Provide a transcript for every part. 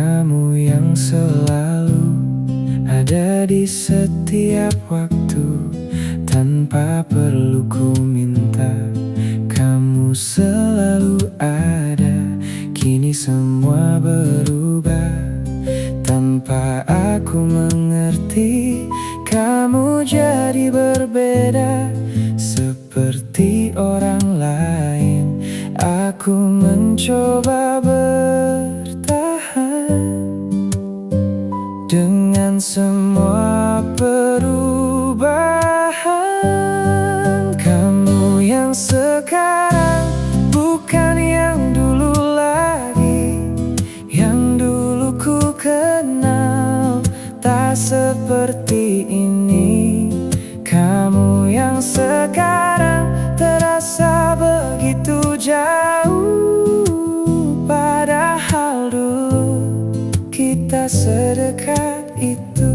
kamu yang selalu ada di setiap waktu. Tanpa perlu ku minta, kamu selalu ada. Kini semua berubah tanpa aku mengerti. Kamu jadi berbeda seperti orang lain. Aku mencoba bertahan dengan semua perubahan. Kamu yang sekarang bukan yang dulu lagi. Yang dulu ku kenal tak seperti ini. Kamu yang sekarang terasa begitu jauh, padahal dulu kita sedekat itu.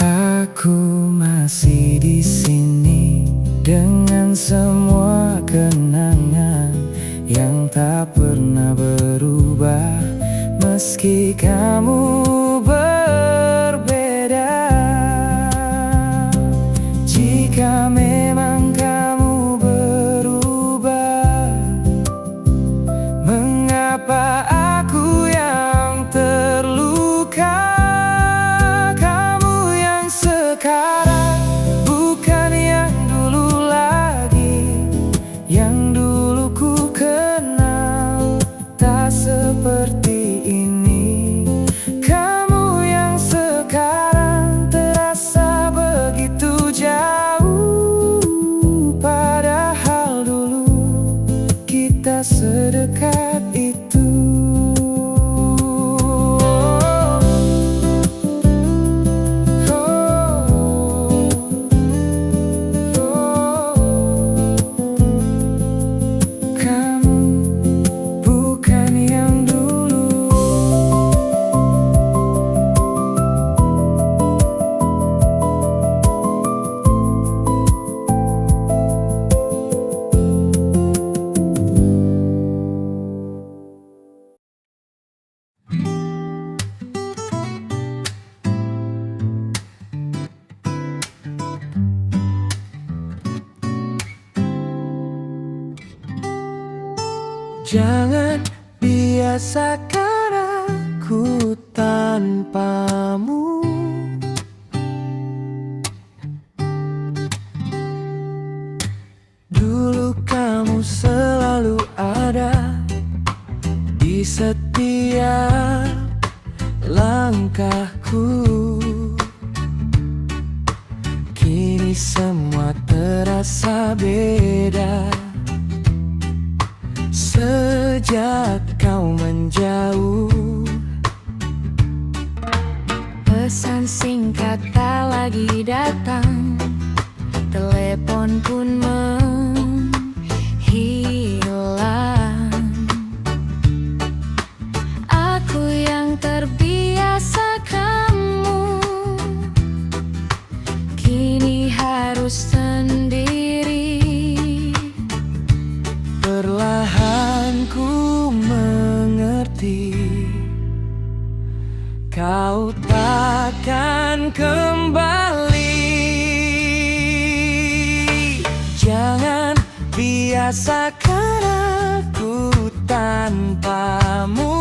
Aku masih di sini dengan semua kenangan yang tak pernah berubah, meski kamu berbeda. Jika memang kamu berubah, mengapa aku yang terluka? Kamu yang sekarang bukan yang dulu lagi. Yang dulu ku kenal tak seperti ini. Kamu yang sekarang terasa begitu jauh, padahal dulu kita sedekat itu. Kamu bukan yang dulu. Jangan biasakan aku tanpamu. Dulu kamu selalu ada di setiap langkahku. Kini semua terasa beda sejak kau menjauh. Pesan singkat tak lagi datang, telepon pun menghilang. Aku yang terbiasa kamu, kini harus sendiri. Perlahan ku mengerti, kau takkan kembali. Jangan biasakan aku tanpamu.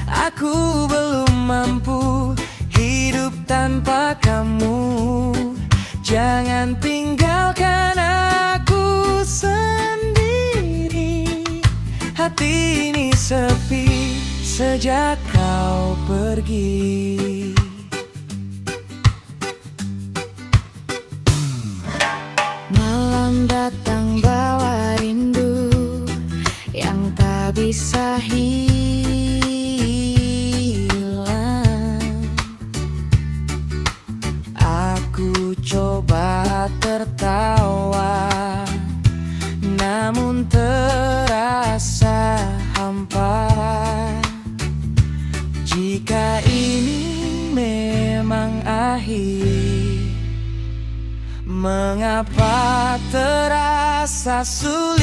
Aku belum mampu hidup tanpa kamu. Jangan tinggalkan aku sendiri. Hati ini sepi sejak kau pergi. Malam datang bawa rindu yang tak bisa hilang. Aku coba tertawa, namun terasa hampa. Jika ini memang akhir, mengapa terasa sulit?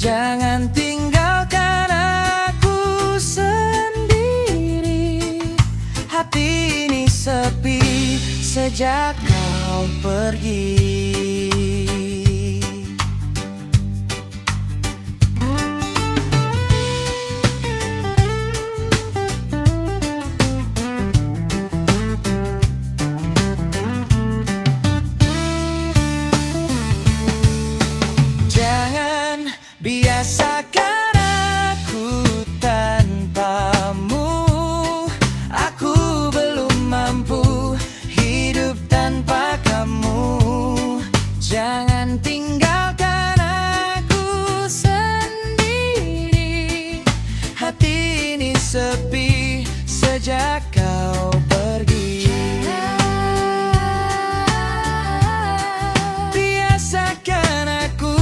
Jangan tinggalkan aku sendiri. Hati ini sepi sejak kau pergi. Jangan biasakan aku tanpamu. Aku belum mampu hidup tanpa kamu. Jangan tinggalkan aku sendiri. Hati ini sepi sejak kau pergi. Biasakan aku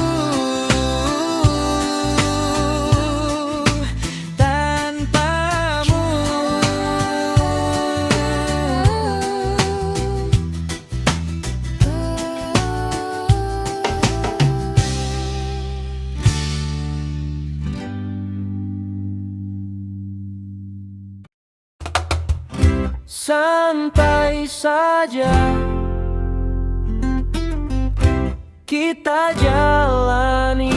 tanpamu. Santai saja kita jalani.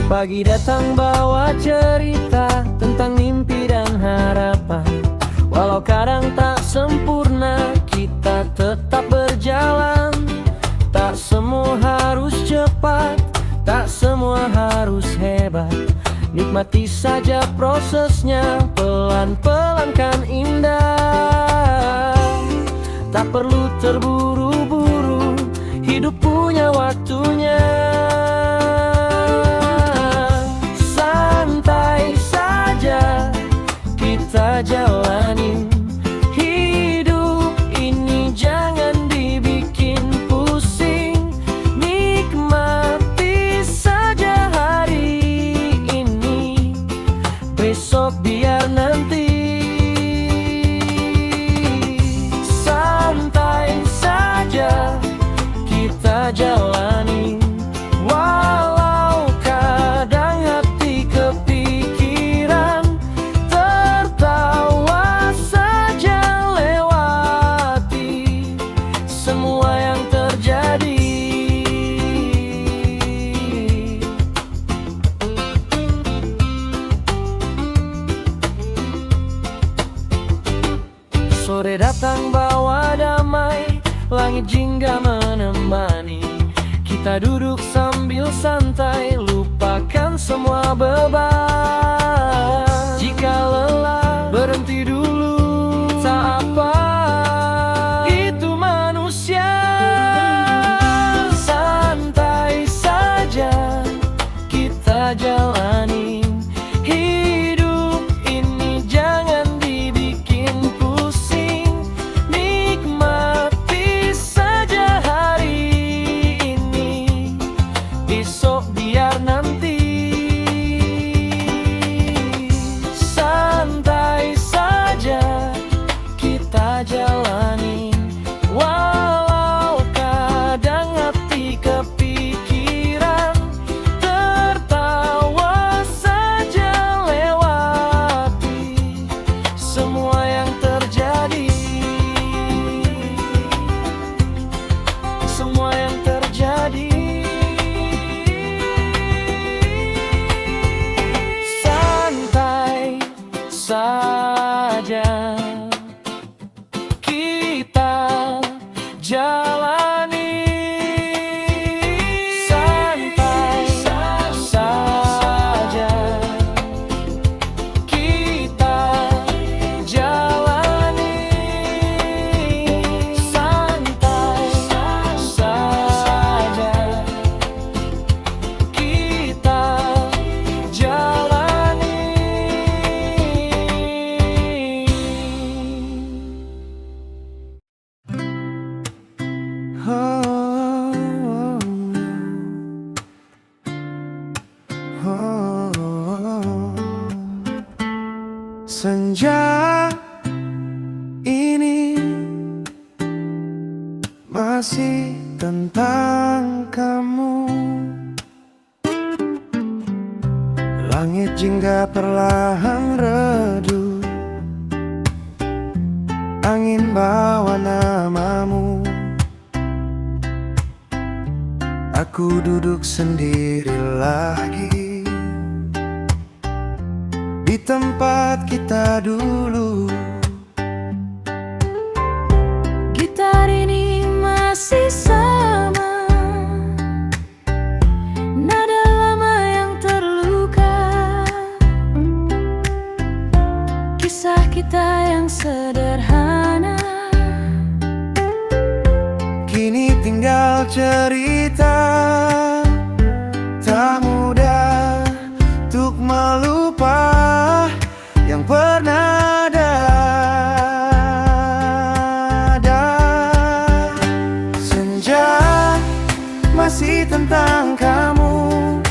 Pagi datang bawa cerita tentang mimpi dan harapan. Walau kadang tak sempurna, kita tetap berjalan. Tak semua harus cepat, tak semua harus hebat. Nikmati saja prosesnya, pelan-pelan kan indah. Tak perlu terburu-buru, hidup punya waktunya. Santai saja kita jalani hidup ini, jangan dibikin pusing. Nikmati saja hari ini, besok biar nanti. Santai saja kita jalani, walau kadang hati kepikiran. Tertawa saja lewati semua yang terjadi. Sore datang bawa damai, langit jingga menemani. Kita duduk sambil santai, lupakan semua beban. Jika lelah, berhenti dulu, tak apa, itu manusia. Santai saja kita jalani hidup ini, jangan dibikin pusing. Nikmati saja hari ini, besok biar nanti. Santai saja kita jalani, walau kadang hati kepikiran. Tertawa saja lewati semua yang terjadi. Semua yang terjadi. Santai saja kita jalani. Santai saja kita jalani. Santai saja kita jalani. Senja ini masih tentang kamu. Langit jingga perlahan redup, angin bawa namamu. Aku duduk sendiri lagi di tempat kita dulu. Gitar ini masih sama, nada lama yang terluka, kisah kita yang sederhana Kini tinggal cerita, tak mudah untuk melupa yang pernah ada. Senja masih tentang kamu,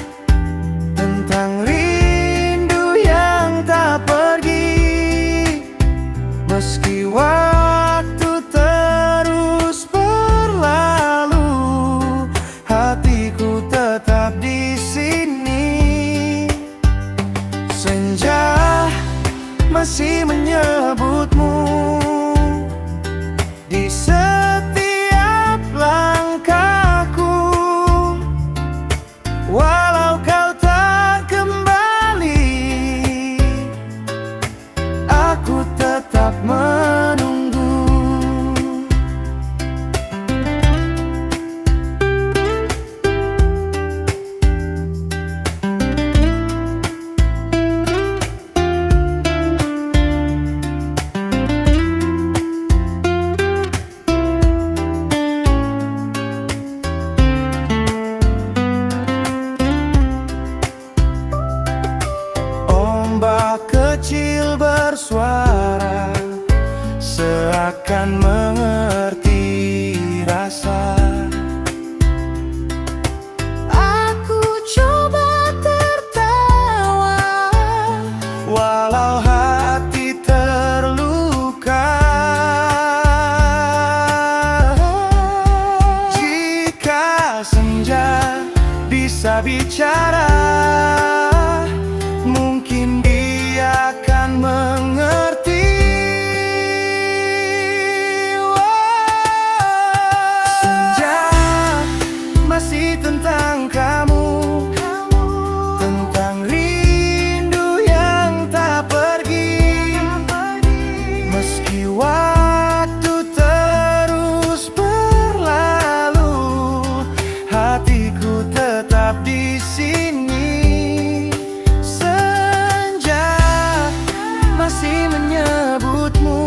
tentang rindu yang tak pergi. Meski waktu terus berlalu, hatiku tetap di sini. Senja masih menyebutmu di setiap langkahku. Walau kau tak kembali, aku tetap menunggu. Ombak kecil bersuara, seakan mengerti rasa. Aku coba tertawa, Walau hati terluka. Jika senja bisa bicara, mungkin dia akan mengerti. Senja masih tentang kamu, tentang rindu yang tak pergi. Meski waktu terus berlalu, hatiku tetap di sini. Senja masih menyebutmu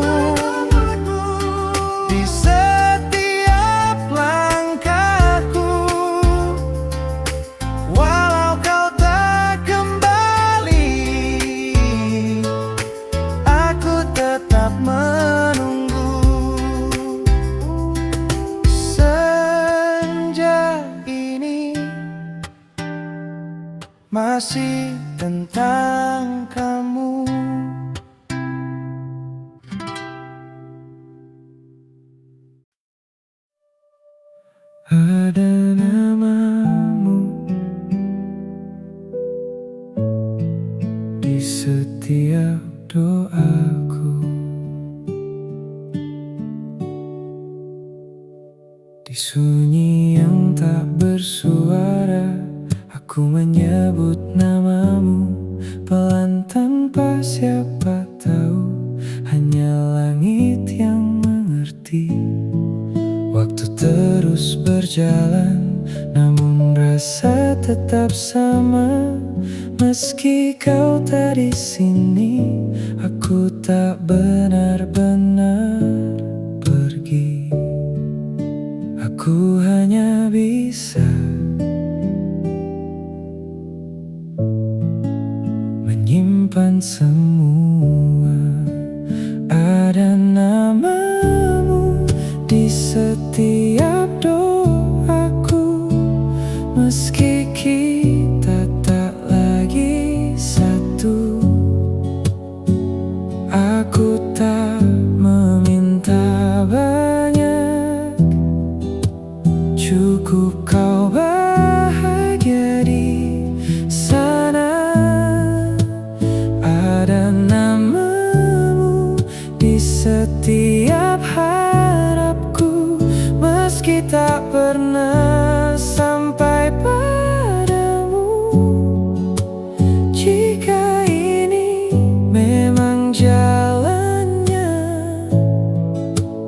di setiap langkahku. Walau kau tak kembali, aku tetap menunggu. Senja ini masih tentang kamu. Ada namamu di setiap doaku, di sunyi yang tak bersuara. Aku menyebut namamu pelan tanpa siapa tahu, hanya langit yang mengerti. Waktu terus berjalan, namun rasa tetap sama. Meski kau tak di sini, aku tak benar-benar pergi. Aku hanya bisa menyimpan semua. Ada namamu di setiap doaku, meski kita tak lagi satu. setiap harapku, meski tak pernah sampai padamu. Jika ini memang jalannya,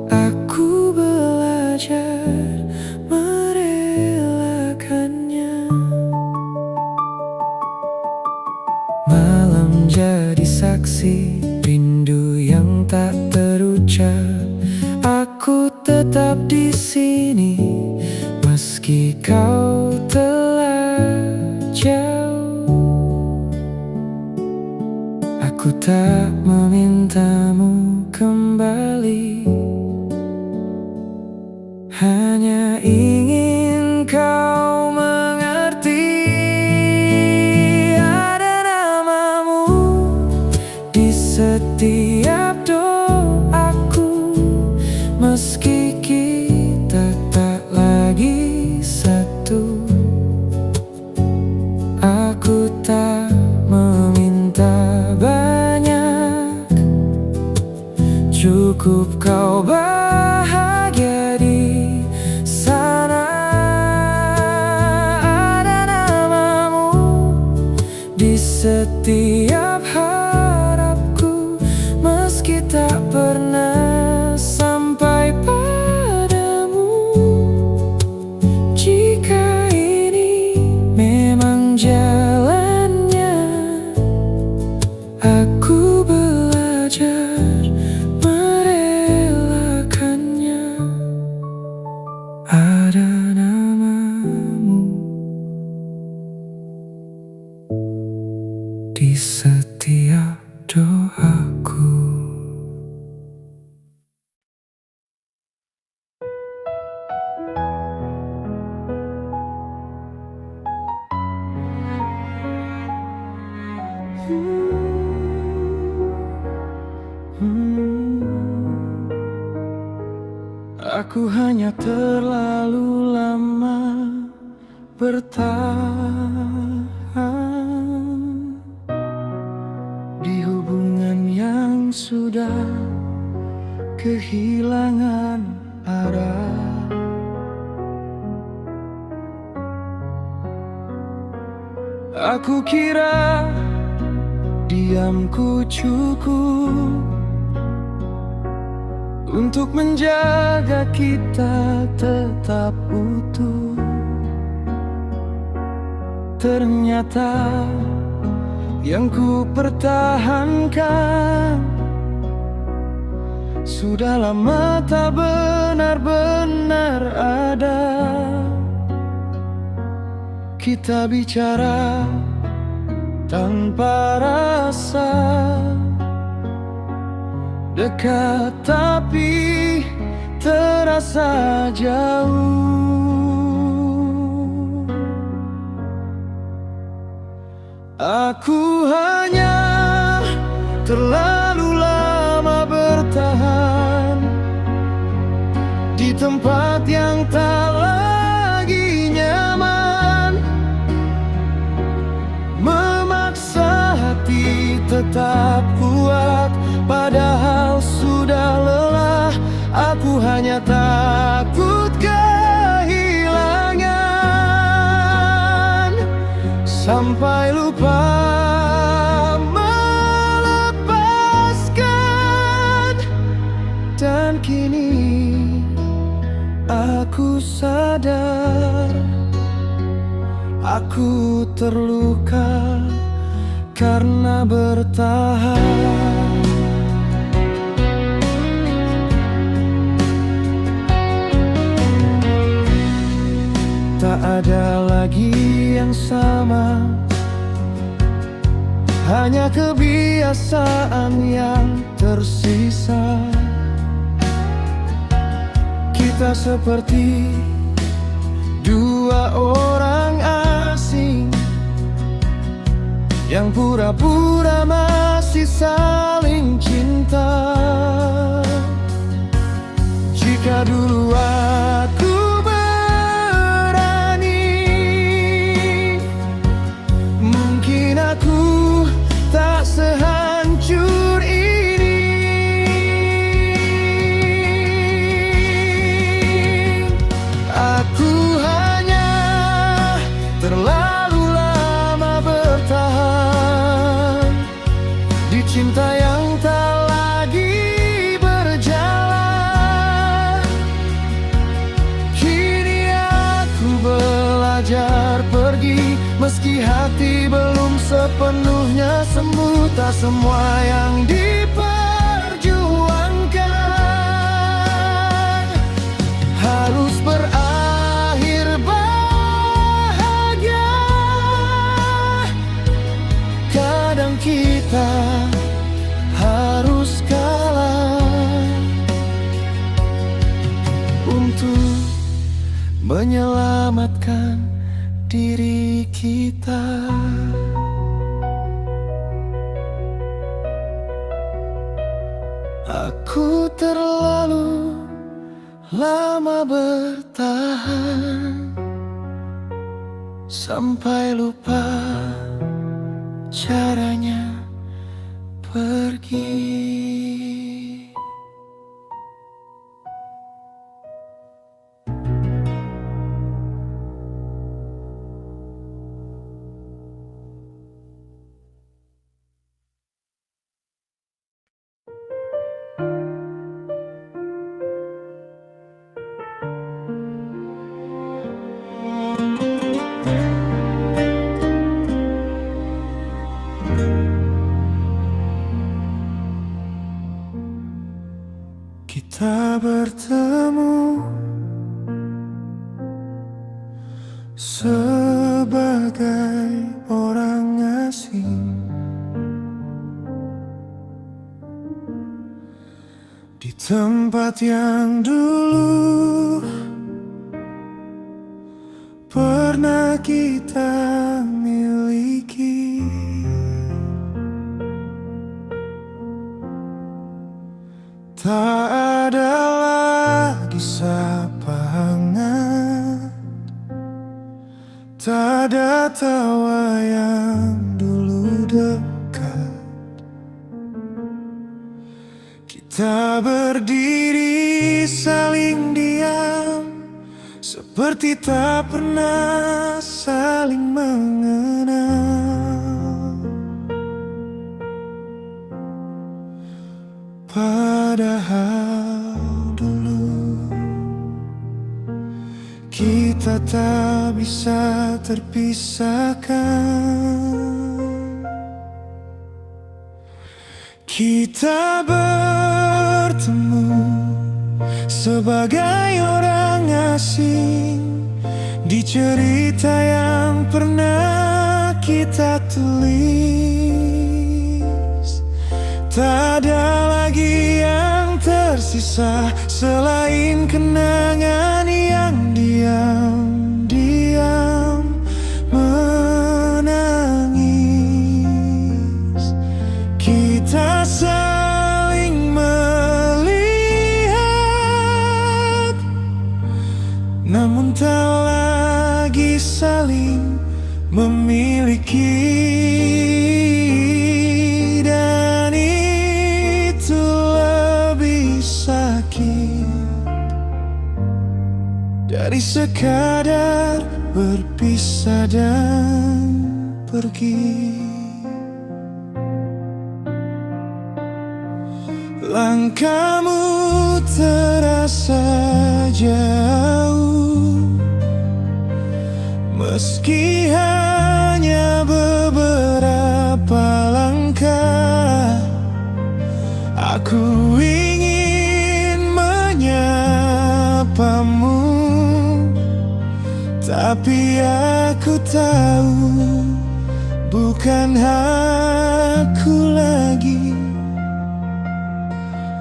aku belajar merelakannya. Malam jadi saksi rindu yang tak terucap. Aku tetap di sini meski kau telah jauh. Aku tak memintamu kembali, hanya ingin kau mengerti. Ada namamu di setiap doaku, meski kita tak lagi satu. Aku tak meminta banyak, cukup kau bahagia di sana. Ada namamu di setiap harapku, meski tak pernah sampai padamu. Jika ini memang jalannya, aku belajar merelakannya. Ada namamu di setiap doaku. Aku hanya terlalu lama bertahan di hubungan yang sudah kehilangan arah. Aku kira diamku cukup untuk menjaga kita tetap utuh. Ternyata yang ku pertahankan sudah lama tak benar-benar ada. Kita bicara tanpa rasa, dekat tapi terasa jauh. Aku hanya terlalu lama bertahan di tempat yang tak lagi nyaman, memaksa hati tetap kuat padahal sudah lelah. Aku hanya takut kehilangan sampai lupa melepaskan. Dan kini aku sadar aku terluka karena bertahan. Tak ada lagi yang sama, hanya kebiasaan yang tersisa. Kita seperti dua orang asing yang pura-pura masih saling cinta. Jika dulu aku aku tak sehancur ini. semudah semua yang diperjuangkan harus berakhir bahagia. Kadang kita harus kalah untuk menyelamatkan diri kita. Aku terlalu lama bertahan sampai lupa caranya pergi. Kita bertemu sebagai orang asing di tempat yang dulu pernah kita miliki. Tak ada lagi sapa hangat, tak ada tawa yang dulu dekat. Kita berdiri saling diam, seperti tak pernah saling mengenal. Padahal dulu kita tak bisa terpisahkan. Kita bertemu sebagai orang asing di cerita yang pernah kita tulis. Tak ada lagi yang tersisa selain kenangan yang diam-diam menangis. Kita saling melihat, namun tak lagi saling memiliki. Dari sekadar berpisah dan pergi. Langkahmu terasa jauh, meski hanya beberapa langkah. Aku ingin menyapamu, tapi aku tahu bukan aku lagi.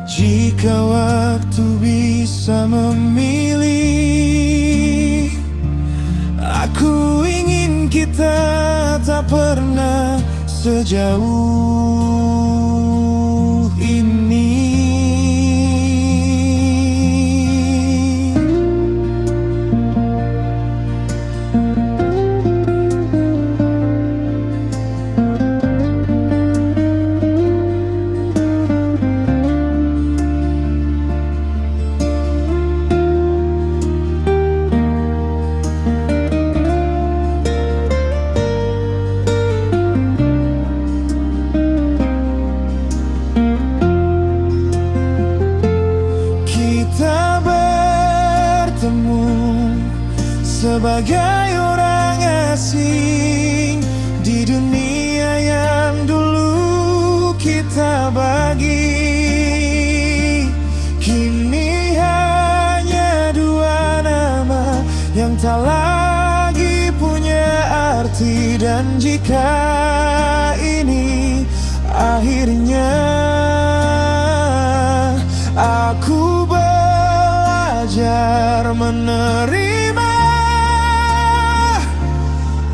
Jika waktu bisa memilih, aku ingin kita tak pernah sejauh ini. Sebagai orang asing di dunia yang dulu kita bagi. Kini hanya dua nama yang tak lagi punya arti. Dan jika ini akhirnya, aku belajar menerima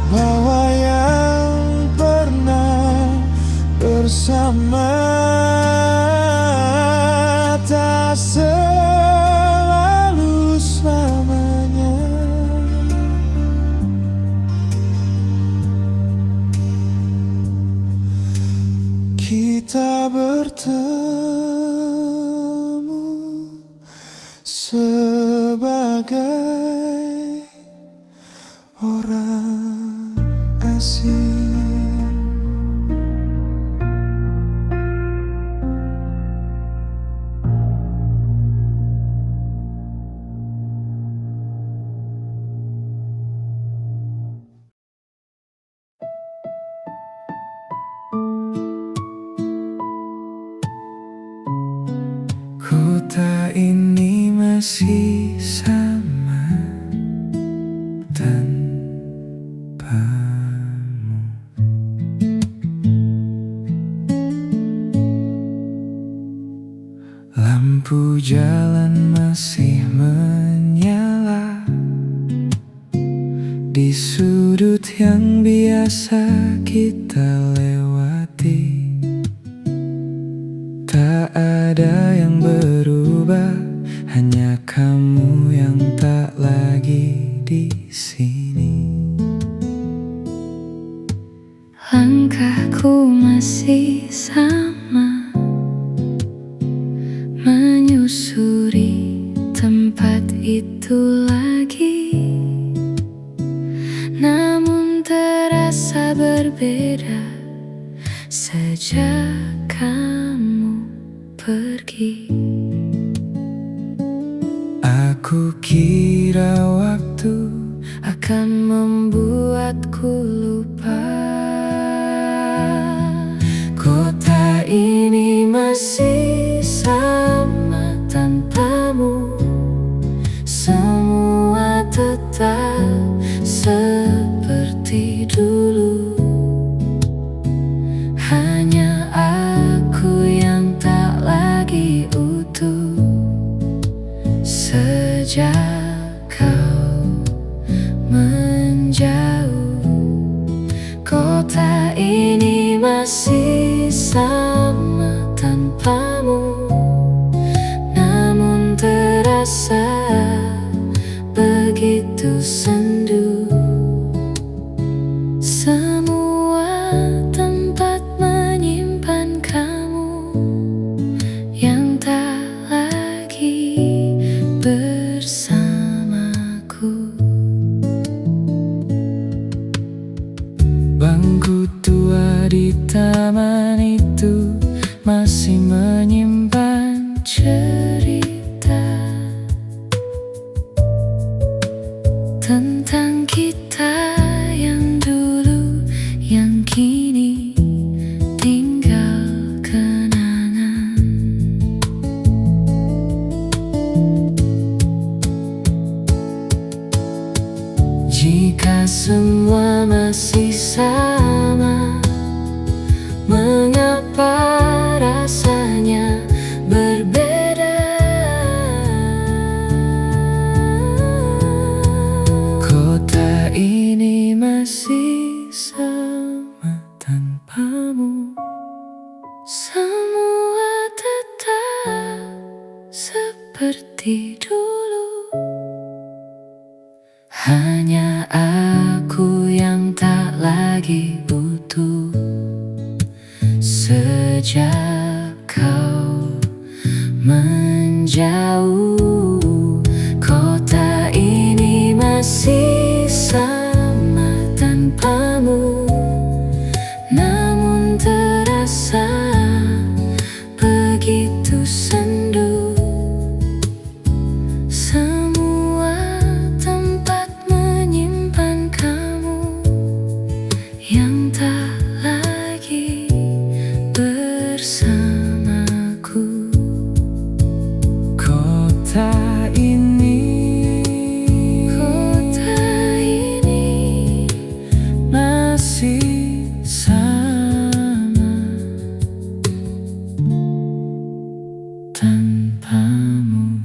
bahwa yang pernah bersama tak selalu selamanya. Kita bertemu sebagai orang asing. Kota ini masih sama tanpamu. Lampu jalan masih menyala di sudut yang biasa kita lewati. Tak ada yang berubah, hanya kamu yang tak lagi di sini. Langkahku masih sama, menyusuri tempat itu lagi. Namun terasa berbeda sejak kamu pergi. Aku kira waktu Akan membuatku lupa. Kota ini masih sama tanpamu. Semua tetap seperti dulu. Hanya aku yang tak lagi utuh. Sejak kau menjauh, kota ini masih sama tanpamu. Namun terasa begitu sendu. Semua tempat menyimpan kamu yang tak lagi bersamaku. bangku tua di taman itu masih menyimpan cerita Tentang kita yang dulu, yang kini tinggal kenangan. Jika semua masih sama, mengapa rasanya berbeda? Kota ini masih sama tanpamu. Semua tetap seperti dulu. Hanya aku yang tak lagi utuh. Sejak kau menjauh, kota ini masih sama tanpamu. Namun terasa begitu sendu. Semua tempat menyimpan kamu yang tak lagi bersama. tanpamu.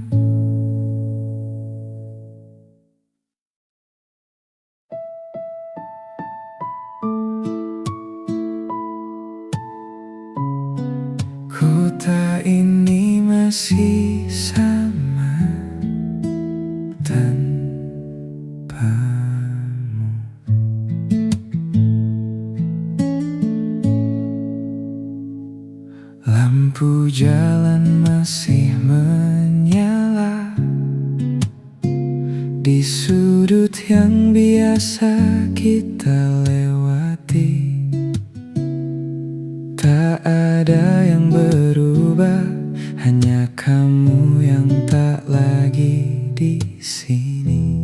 Kota ini masih sama tanpamu. Lampu jalan masih menyala di sudut yang biasa kita lewati. Tak ada yang berubah, hanya kamu yang tak lagi di sini.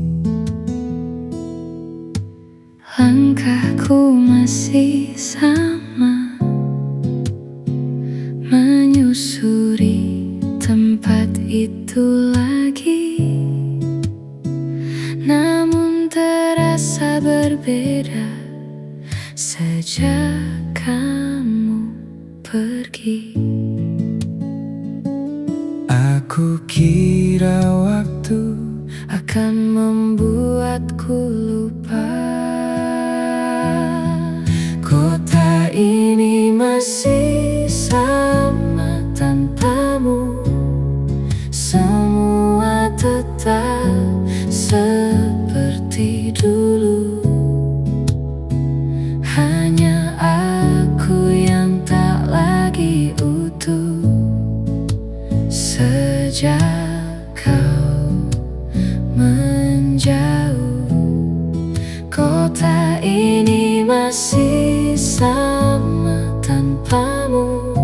Langkahku masih sama, menyusuri tempat itu lagi. Namun terasa berbeda sejak kamu pergi. Aku kira waktu akan membuatku lupa. Kota ini masih sama tanpamu. Semua tetap seperti dulu. Hanya aku yang tak lagi utuh. Sejak kau menjauh, kota ini masih sama tanpamu.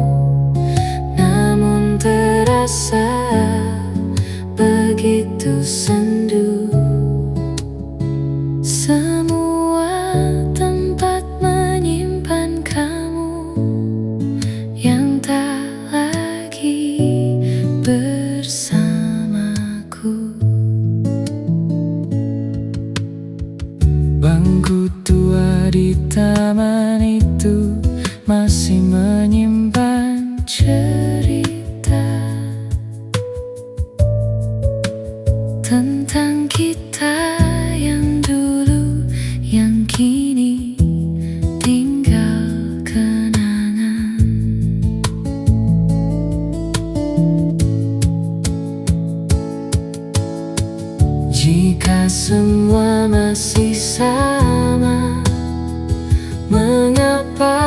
Namun terasa begitu sendu. Semua tempat menyimpan kamu yang tak lagi bersamaku. Bangku tua di taman itu masih menyimpan cerita Tentang kita yang dulu, yang kini tinggal kenangan. Jika semua masih sama, mengapa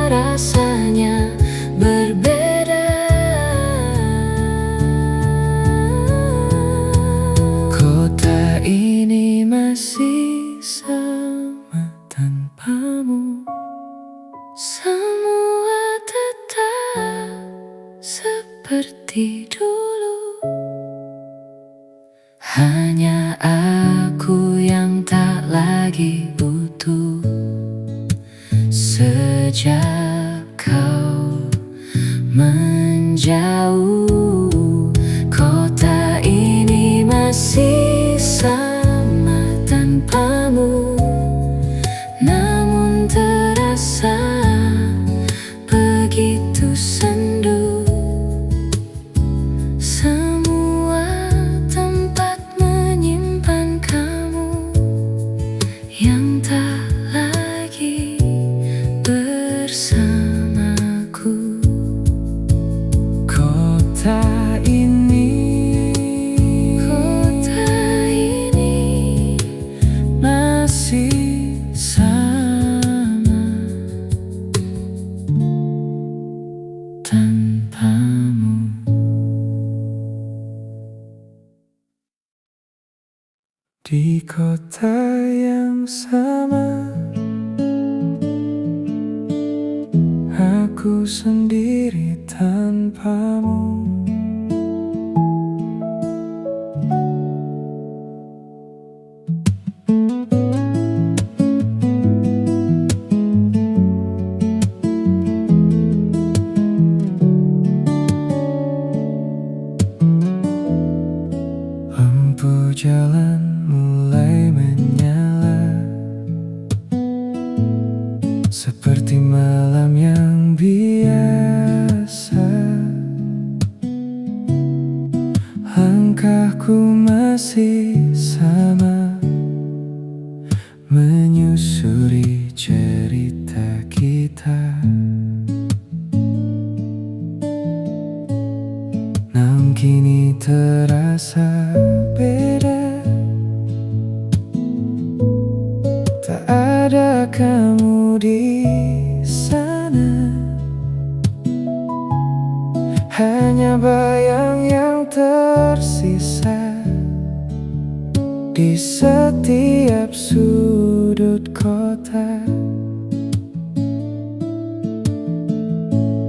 rasanya berbeda? Kota ini masih sama tanpamu. Semua tetap seperti dulu. Hanya aku yang tak lagi utuh. Sejak kau menjauh, kota ini masih sama tanpamu. Namun terasa begitu sendu. Semua tempat menyimpan kamu yang tak lagi bersamaku. Kota ini masih sama tanpamu. Di kota yang sama, aku sendiri tanpamu. Lampu jalan mulai menyala, seperti malam yang biasa. langkahku masih sama, menyusuri cerita kita. Namun kini terasa beda, tak ada kamu di sana, hanya bayang yang tersisa di setiap sudut kota.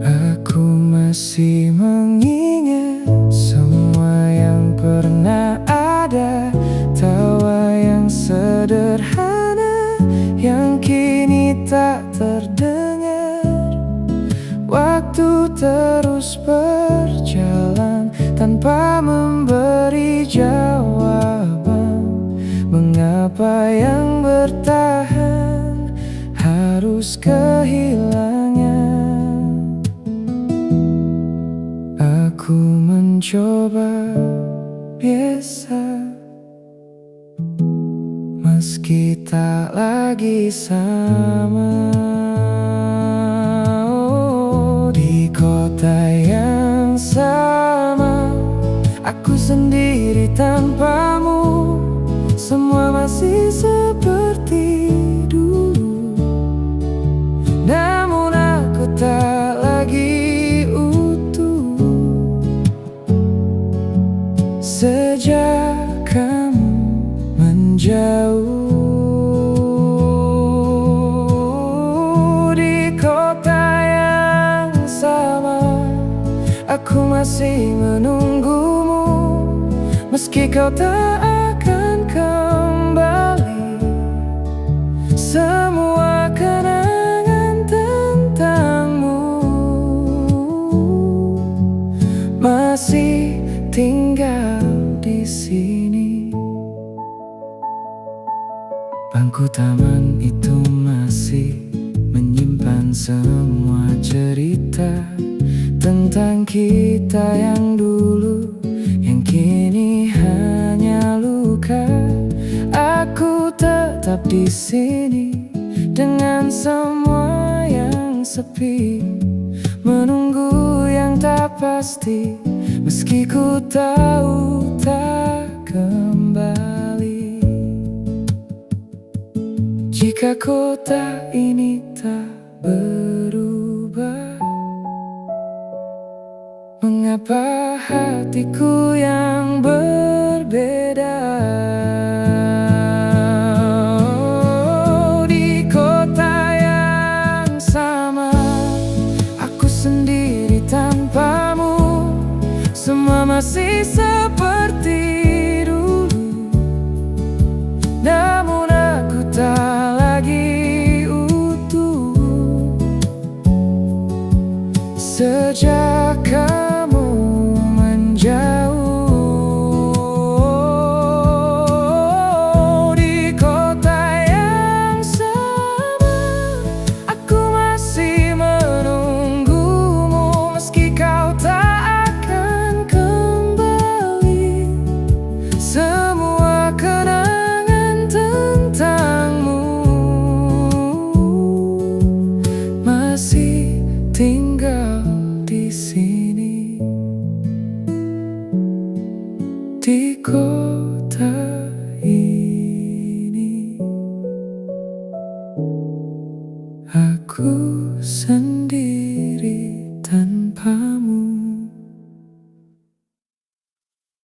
Aku masih mengingat semua yang pernah ada, tawa yang sederhana yang kini tak terdengar. Waktu terus berjalan tanpa memberi jawaban. Mengapa yang bertahan harus kehilangan? Aku mencoba biasa, meski tak lagi sama. Di kota yang sama, aku sendiri tanpamu. Semua masih seperti dulu, namun aku tak lagi utuh. Sejak kamu menjauh di kota yang sama, aku masih menunggumu, meski kau tak akan kembali. Semua kenangan tentangmu masih tinggal di sini. Bangku taman itu masih menyimpan semua cerita tentang kita yang dulu, yang kini hanya luka. Aku tetap di sini dengan semua yang sepi, menunggu yang tak pasti, meski ku tahu tak kembali. Jika kota ini tak berubah, mengapa hatiku yang berbeda? Oh, di kota yang sama, aku sendiri tanpamu. Semua masih seperti